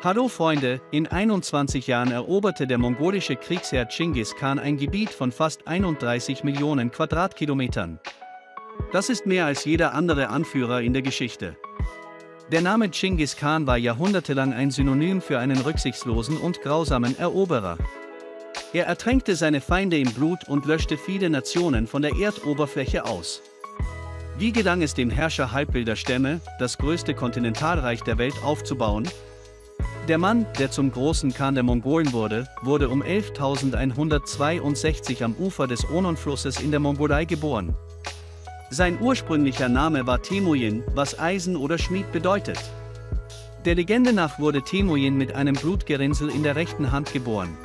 Hallo Freunde, in 21 Jahren eroberte der mongolische Kriegsherr Chingis Khan ein Gebiet von fast 31 Millionen Quadratkilometern. Das ist mehr als jeder andere Anführer in der Geschichte. Der Name Chingis Khan war jahrhundertelang ein Synonym für einen rücksichtslosen und grausamen Eroberer. Er ertränkte seine Feinde im Blut und löschte viele Nationen von der Erdoberfläche aus. Wie gelang es dem Herrscher halbwilder Stämme, das größte Kontinentalreich der Welt aufzubauen? Der Mann, der zum großen Khan der Mongolen wurde, wurde um 11.162 am Ufer des Onon-Flusses in der Mongolei geboren. Sein ursprünglicher Name war Temujin, was Eisen oder Schmied bedeutet. Der Legende nach wurde Temujin mit einem Blutgerinnsel in der rechten Hand geboren.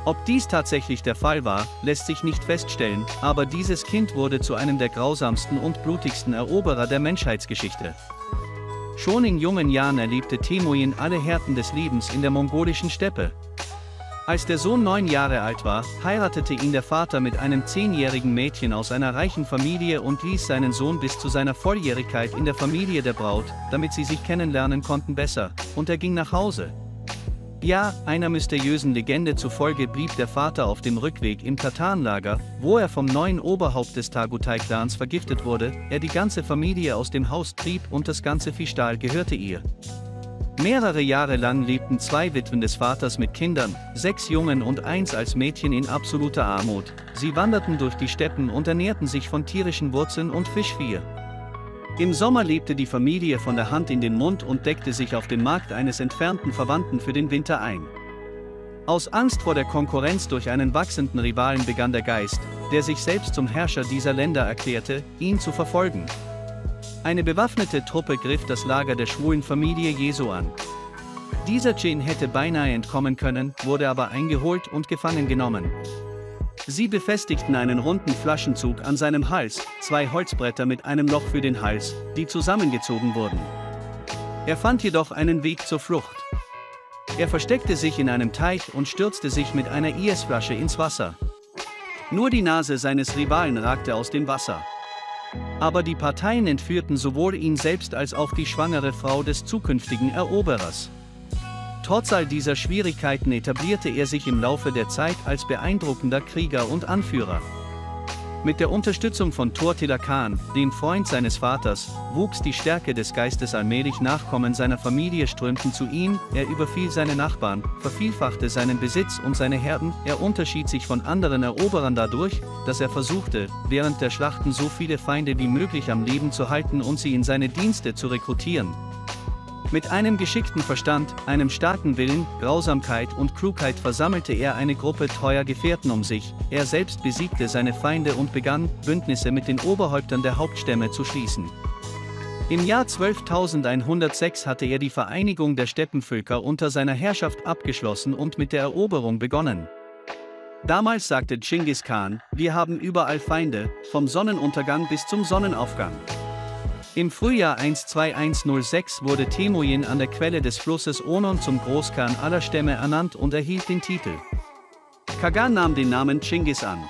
Ob dies tatsächlich der Fall war, lässt sich nicht feststellen, aber dieses Kind wurde zu einem der grausamsten und blutigsten Eroberer der Menschheitsgeschichte. Schon in jungen Jahren erlebte Temujin alle Härten des Lebens in der mongolischen Steppe. Als der Sohn 9 Jahre alt war, heiratete ihn der Vater mit einem 10-jährigen Mädchen aus einer reichen Familie und ließ seinen Sohn bis zu seiner Volljährigkeit in der Familie der Braut, damit sie sich kennenlernen konnten besser, und er ging nach Hause. Ja, einer mysteriösen Legende zufolge blieb der Vater auf dem Rückweg im Tatanlager, wo er vom neuen Oberhaupt des Tagutai-Clans vergiftet wurde, er die ganze Familie aus dem Haus trieb und das ganze Viehstall gehörte ihr. Mehrere Jahre lang lebten 2 Witwen des Vaters mit Kindern, 6 Jungen und 1 als Mädchen in absoluter Armut. Sie wanderten durch die Steppen und ernährten sich von tierischen Wurzeln und Fischvieh. Im Sommer lebte die Familie von der Hand in den Mund und deckte sich auf dem Markt eines entfernten Verwandten für den Winter ein. Aus Angst vor der Konkurrenz durch einen wachsenden Rivalen begann der Geist, der sich selbst zum Herrscher dieser Länder erklärte, ihn zu verfolgen. Eine bewaffnete Truppe griff das Lager der schwulen Familie Jesu an. Dieser Djinn hätte beinahe entkommen können, wurde aber eingeholt und gefangen genommen. Sie befestigten einen runden Flaschenzug an seinem Hals, 2 Holzbretter mit einem Loch für den Hals, die zusammengezogen wurden. Er fand jedoch einen Weg zur Flucht. Er versteckte sich in einem Teich und stürzte sich mit einer IS-Flasche ins Wasser. Nur die Nase seines Rivalen ragte aus dem Wasser. Aber die Parteien entführten sowohl ihn selbst als auch die schwangere Frau des zukünftigen Eroberers. Trotz all dieser Schwierigkeiten etablierte er sich im Laufe der Zeit als beeindruckender Krieger und Anführer. Mit der Unterstützung von Tortilla Khan, dem Freund seines Vaters, wuchs die Stärke des Geistes allmählich. Nachkommen seiner Familie strömten zu ihm, er überfiel seine Nachbarn, vervielfachte seinen Besitz und seine Herden. Er unterschied sich von anderen Eroberern dadurch, dass er versuchte, während der Schlachten so viele Feinde wie möglich am Leben zu halten und sie in seine Dienste zu rekrutieren. Mit einem geschickten Verstand, einem starken Willen, Grausamkeit und Klugheit versammelte er eine Gruppe treuer Gefährten um sich, er selbst besiegte seine Feinde und begann, Bündnisse mit den Oberhäuptern der Hauptstämme zu schließen. Im Jahr 12.106 hatte er die Vereinigung der Steppenvölker unter seiner Herrschaft abgeschlossen und mit der Eroberung begonnen. Damals sagte Chingis Khan, wir haben überall Feinde, vom Sonnenuntergang bis zum Sonnenaufgang. Im Frühjahr 12106 wurde Temujin an der Quelle des Flusses Onon zum Großkhan aller Stämme ernannt und erhielt den Titel. Kagan nahm den Namen Chingis an.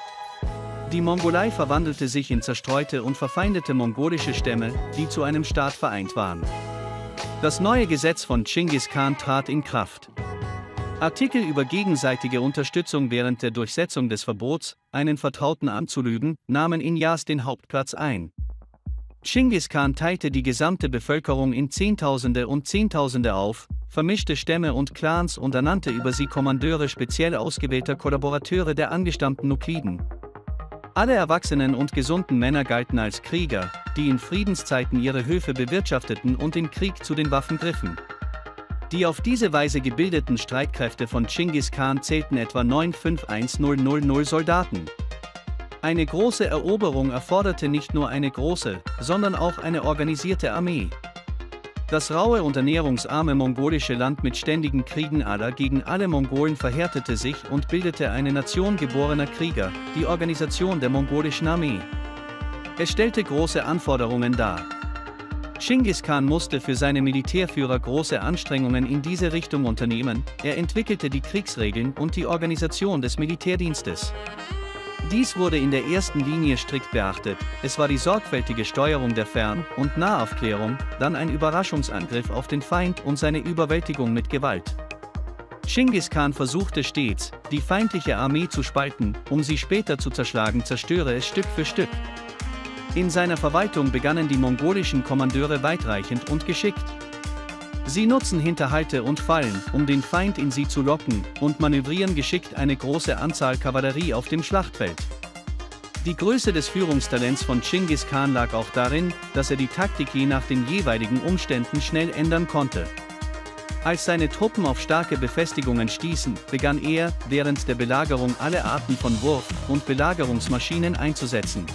Die Mongolei verwandelte sich in zerstreute und verfeindete mongolische Stämme, die zu einem Staat vereint waren. Das neue Gesetz von Chingis Khan trat in Kraft. Artikel über gegenseitige Unterstützung während der Durchsetzung des Verbots, einen Vertrauten anzulügen, nahmen in Jas den Hauptplatz ein. Chingis Khan teilte die gesamte Bevölkerung in Zehntausende und Zehntausende auf, vermischte Stämme und Clans und ernannte über sie Kommandeure speziell ausgewählter Kollaborateure der angestammten Nukliden. Alle erwachsenen und gesunden Männer galten als Krieger, die in Friedenszeiten ihre Höfe bewirtschafteten und im Krieg zu den Waffen griffen. Die auf diese Weise gebildeten Streitkräfte von Chingis Khan zählten etwa 951.000 Soldaten. Eine große Eroberung erforderte nicht nur eine große, sondern auch eine organisierte Armee. Das raue und ernährungsarme mongolische Land mit ständigen Kriegen aller gegen alle Mongolen verhärtete sich und bildete eine Nation geborener Krieger, die Organisation der mongolischen Armee. Es stellte große Anforderungen dar. Chingis Khan musste für seine Militärführer große Anstrengungen in diese Richtung unternehmen, er entwickelte die Kriegsregeln und die Organisation des Militärdienstes. Dies wurde in der ersten Linie strikt beachtet, es war die sorgfältige Steuerung der Fern- und Nahaufklärung, dann ein Überraschungsangriff auf den Feind und seine Überwältigung mit Gewalt. Chingis Khan versuchte stets, die feindliche Armee zu spalten, um sie später zu zerschlagen, zerstöre es Stück für Stück. In seiner Verwaltung begannen die mongolischen Kommandeure weitreichend und geschickt. Sie nutzen Hinterhalte und Fallen, um den Feind in sie zu locken, und manövrieren geschickt eine große Anzahl Kavallerie auf dem Schlachtfeld. Die Größe des Führungstalents von Chingis Khan lag auch darin, dass er die Taktik je nach den jeweiligen Umständen schnell ändern konnte. Als seine Truppen auf starke Befestigungen stießen, begann er, während der Belagerung alle Arten von Wurf- und Belagerungsmaschinen einzusetzen.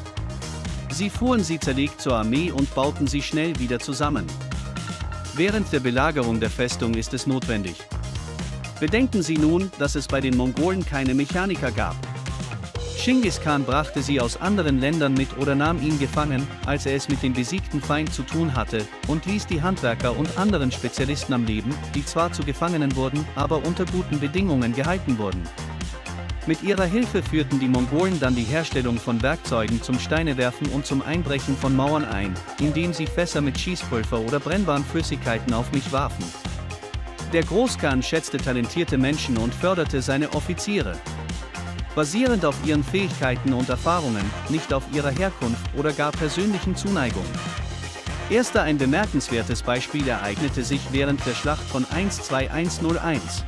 Sie fuhren sie zerlegt zur Armee und bauten sie schnell wieder zusammen. Während der Belagerung der Festung ist es notwendig. Bedenken Sie nun, dass es bei den Mongolen keine Mechaniker gab. Chingis Khan brachte sie aus anderen Ländern mit oder nahm ihn gefangen, als er es mit dem besiegten Feind zu tun hatte, und ließ die Handwerker und anderen Spezialisten am Leben, die zwar zu Gefangenen wurden, aber unter guten Bedingungen gehalten wurden. Mit ihrer Hilfe führten die Mongolen dann die Herstellung von Werkzeugen zum Steinewerfen und zum Einbrechen von Mauern ein, indem sie Fässer mit Schießpulver oder brennbaren Flüssigkeiten auf mich warfen. Der Großkhan schätzte talentierte Menschen und förderte seine Offiziere. Basierend auf ihren Fähigkeiten und Erfahrungen, nicht auf ihrer Herkunft oder gar persönlichen Zuneigung. Erster ein bemerkenswertes Beispiel ereignete sich während der Schlacht von 1-2-1-0-1.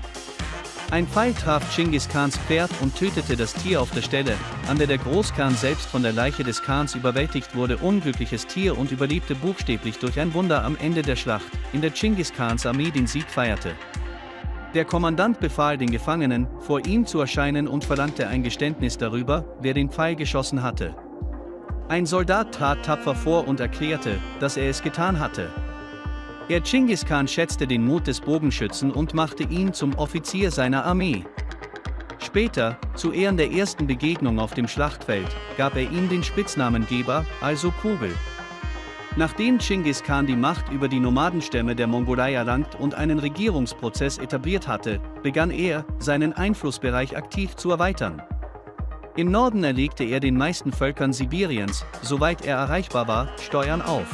Ein Pfeil traf Chingis Khans Pferd und tötete das Tier auf der Stelle, an der Großkhan selbst von der Leiche des Khans überwältigt wurde. Unglückliches Tier und überlebte buchstäblich durch ein Wunder am Ende der Schlacht, in der Chingis Khans Armee den Sieg feierte. Der Kommandant befahl den Gefangenen, vor ihm zu erscheinen und verlangte ein Geständnis darüber, wer den Pfeil geschossen hatte. Ein Soldat trat tapfer vor und erklärte, dass er es getan hatte. Chingis Khan schätzte den Mut des Bogenschützen und machte ihn zum Offizier seiner Armee. Später, zu Ehren der ersten Begegnung auf dem Schlachtfeld, gab er ihm den Spitznamen Geber, also Kugel. Nachdem Chingis Khan die Macht über die Nomadenstämme der Mongolei erlangt und einen Regierungsprozess etabliert hatte, begann er, seinen Einflussbereich aktiv zu erweitern. Im Norden erlegte er den meisten Völkern Sibiriens, soweit er erreichbar war, Steuern auf.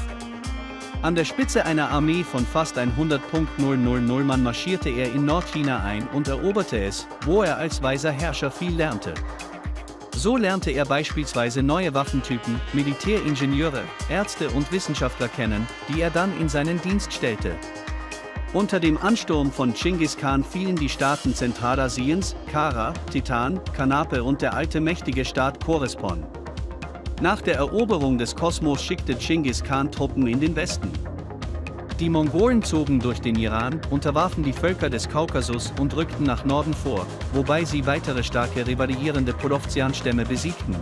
An der Spitze einer Armee von fast 100.000 Mann marschierte er in Nordchina ein und eroberte es, wo er als weiser Herrscher viel lernte. So lernte er beispielsweise neue Waffentypen, Militäringenieure, Ärzte und Wissenschaftler kennen, die er dann in seinen Dienst stellte. Unter dem Ansturm von Chingis Khan fielen die Staaten Zentralasiens, Kara, Titan, Kanape und der alte mächtige Staat Korespon. Nach der Eroberung des Kosmos schickte Chingis Khan Truppen in den Westen. Die Mongolen zogen durch den Iran, unterwarfen die Völker des Kaukasus und rückten nach Norden vor, wobei sie weitere starke rivalierende Polowzian-Stämme besiegten.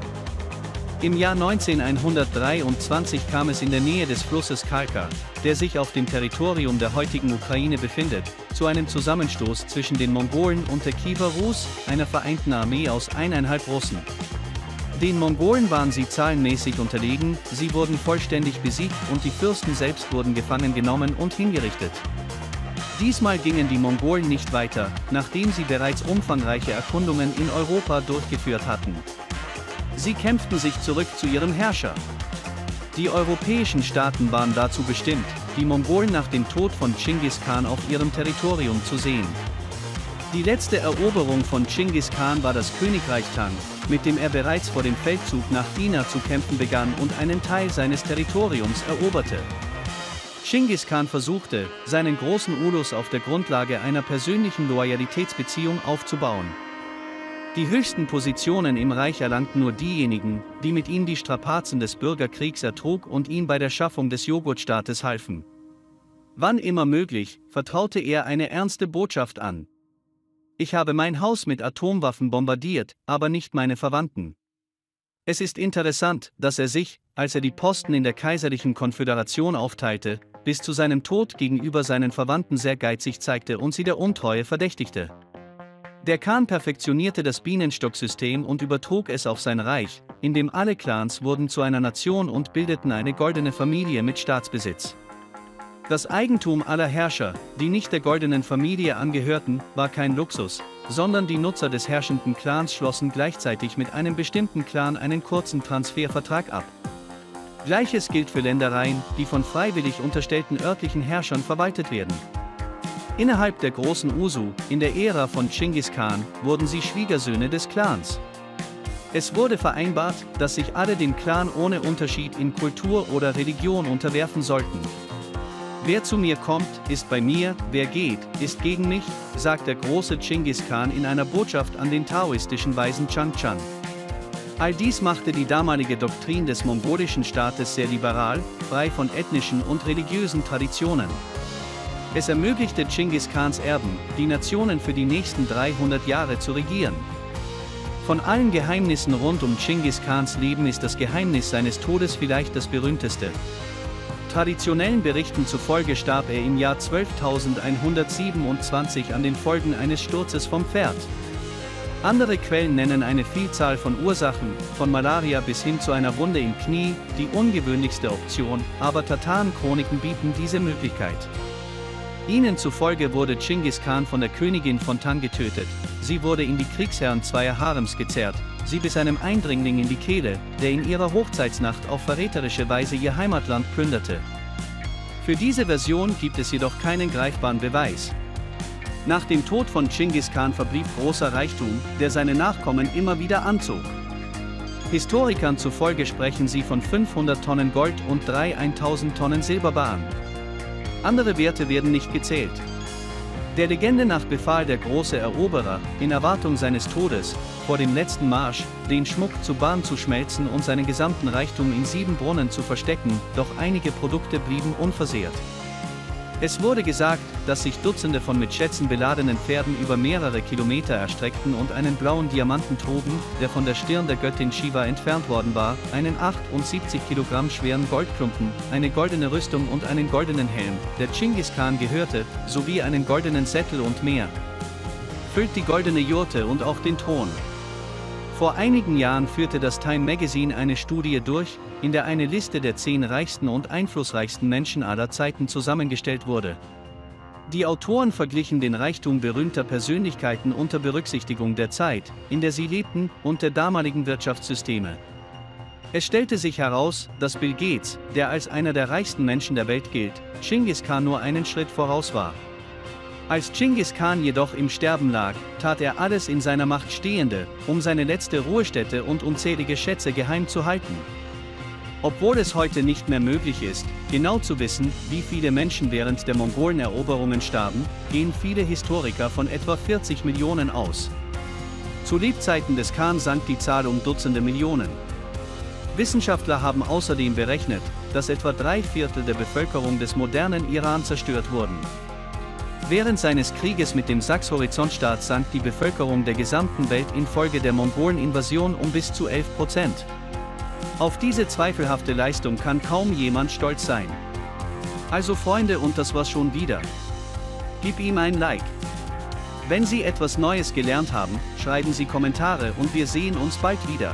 Im Jahr 1923 kam es in der Nähe des Flusses Kalka, der sich auf dem Territorium der heutigen Ukraine befindet, zu einem Zusammenstoß zwischen den Mongolen und der Kiewer Rus, einer vereinten Armee aus 1,5 Russen. Den Mongolen waren sie zahlenmäßig unterlegen, sie wurden vollständig besiegt und die Fürsten selbst wurden gefangen genommen und hingerichtet. Diesmal gingen die Mongolen nicht weiter, nachdem sie bereits umfangreiche Erkundungen in Europa durchgeführt hatten. Sie kämpften sich zurück zu ihrem Herrscher. Die europäischen Staaten waren dazu bestimmt, die Mongolen nach dem Tod von Chingis Khan auf ihrem Territorium zu sehen. Die letzte Eroberung von Chingis Khan war das Königreich Tang, mit dem er bereits vor dem Feldzug nach China zu kämpfen begann und einen Teil seines Territoriums eroberte. Chingis Khan versuchte, seinen großen Ulus auf der Grundlage einer persönlichen Loyalitätsbeziehung aufzubauen. Die höchsten Positionen im Reich erlangten nur diejenigen, die mit ihm die Strapazen des Bürgerkriegs ertrug und ihm bei der Schaffung des Joghurtstaates halfen. Wann immer möglich, vertraute er eine ernste Botschaft an. Ich habe mein Haus mit Atomwaffen bombardiert, aber nicht meine Verwandten. Es ist interessant, dass er sich, als er die Posten in der Kaiserlichen Konföderation aufteilte, bis zu seinem Tod gegenüber seinen Verwandten sehr geizig zeigte und sie der Untreue verdächtigte. Der Khan perfektionierte das Bienenstocksystem und übertrug es auf sein Reich, in dem alle Clans wurden zu einer Nation und bildeten eine goldene Familie mit Staatsbesitz. Das Eigentum aller Herrscher, die nicht der goldenen Familie angehörten, war kein Luxus, sondern die Nutzer des herrschenden Clans schlossen gleichzeitig mit einem bestimmten Clan einen kurzen Transfervertrag ab. Gleiches gilt für Ländereien, die von freiwillig unterstellten örtlichen Herrschern verwaltet werden. Innerhalb der großen Usu, in der Ära von Chinggis Khan, wurden sie Schwiegersöhne des Clans. Es wurde vereinbart, dass sich alle dem Clan ohne Unterschied in Kultur oder Religion unterwerfen sollten. Wer zu mir kommt, ist bei mir, wer geht, ist gegen mich, sagt der große Chinggis Khan in einer Botschaft an den taoistischen Weisen Changchan. All dies machte die damalige Doktrin des mongolischen Staates sehr liberal, frei von ethnischen und religiösen Traditionen. Es ermöglichte Chinggis Khans Erben, die Nationen für die nächsten 300 Jahre zu regieren. Von allen Geheimnissen rund um Chinggis Khans Leben ist das Geheimnis seines Todes vielleicht das berühmteste. Traditionellen Berichten zufolge starb er im Jahr 12.127 an den Folgen eines Sturzes vom Pferd. Andere Quellen nennen eine Vielzahl von Ursachen, von Malaria bis hin zu einer Wunde im Knie, die ungewöhnlichste Option, aber Tatarenchroniken bieten diese Möglichkeit. Ihnen zufolge wurde Chinggis Khan von der Königin von Tang getötet, sie wurde in die Kriegsherren zweier Harems gezerrt, sie biss einem Eindringling in die Kehle, der in ihrer Hochzeitsnacht auf verräterische Weise ihr Heimatland plünderte. Für diese Version gibt es jedoch keinen greifbaren Beweis. Nach dem Tod von Chinggis Khan verblieb großer Reichtum, der seine Nachkommen immer wieder anzog. Historikern zufolge sprechen sie von 500 Tonnen Gold und 1000 Tonnen Silberbarren. Andere Werte werden nicht gezählt. Der Legende nach befahl der große Eroberer, in Erwartung seines Todes, vor dem letzten Marsch, den Schmuck zu Bahn zu schmelzen und seinen gesamten Reichtum in 7 Brunnen zu verstecken, doch einige Produkte blieben unversehrt. Es wurde gesagt, dass sich Dutzende von mit Schätzen beladenen Pferden über mehrere Kilometer erstreckten und einen blauen Diamanten trugen, der von der Stirn der Göttin Shiva entfernt worden war, einen 78 Kilogramm schweren Goldklumpen, eine goldene Rüstung und einen goldenen Helm, der Chinggis Khan gehörte, sowie einen goldenen Sättel und mehr. Füllt die goldene Jurte und auch den Thron. Vor einigen Jahren führte das Time Magazine eine Studie durch, in der eine Liste der 10 reichsten und einflussreichsten Menschen aller Zeiten zusammengestellt wurde. Die Autoren verglichen den Reichtum berühmter Persönlichkeiten unter Berücksichtigung der Zeit, in der sie lebten, und der damaligen Wirtschaftssysteme. Es stellte sich heraus, dass Bill Gates, der als einer der reichsten Menschen der Welt gilt, Chinggis Khan nur einen Schritt voraus war. Als Chinggis Khan jedoch im Sterben lag, tat er alles in seiner Macht Stehende, um seine letzte Ruhestätte und unzählige Schätze geheim zu halten. Obwohl es heute nicht mehr möglich ist, genau zu wissen, wie viele Menschen während der Mongoleneroberungen starben, gehen viele Historiker von etwa 40 Millionen aus. Zu Lebzeiten des Khan sank die Zahl um Dutzende Millionen. Wissenschaftler haben außerdem berechnet, dass etwa 3/4 der Bevölkerung des modernen Iran zerstört wurden. Während seines Krieges mit dem Sachs-Horizontstaat sank die Bevölkerung der gesamten Welt infolge der Mongolen-Invasion um bis zu 11%. Auf diese zweifelhafte Leistung kann kaum jemand stolz sein. Also Freunde, und das war's schon wieder. Gib ihm ein Like. Wenn Sie etwas Neues gelernt haben, schreiben Sie Kommentare und wir sehen uns bald wieder.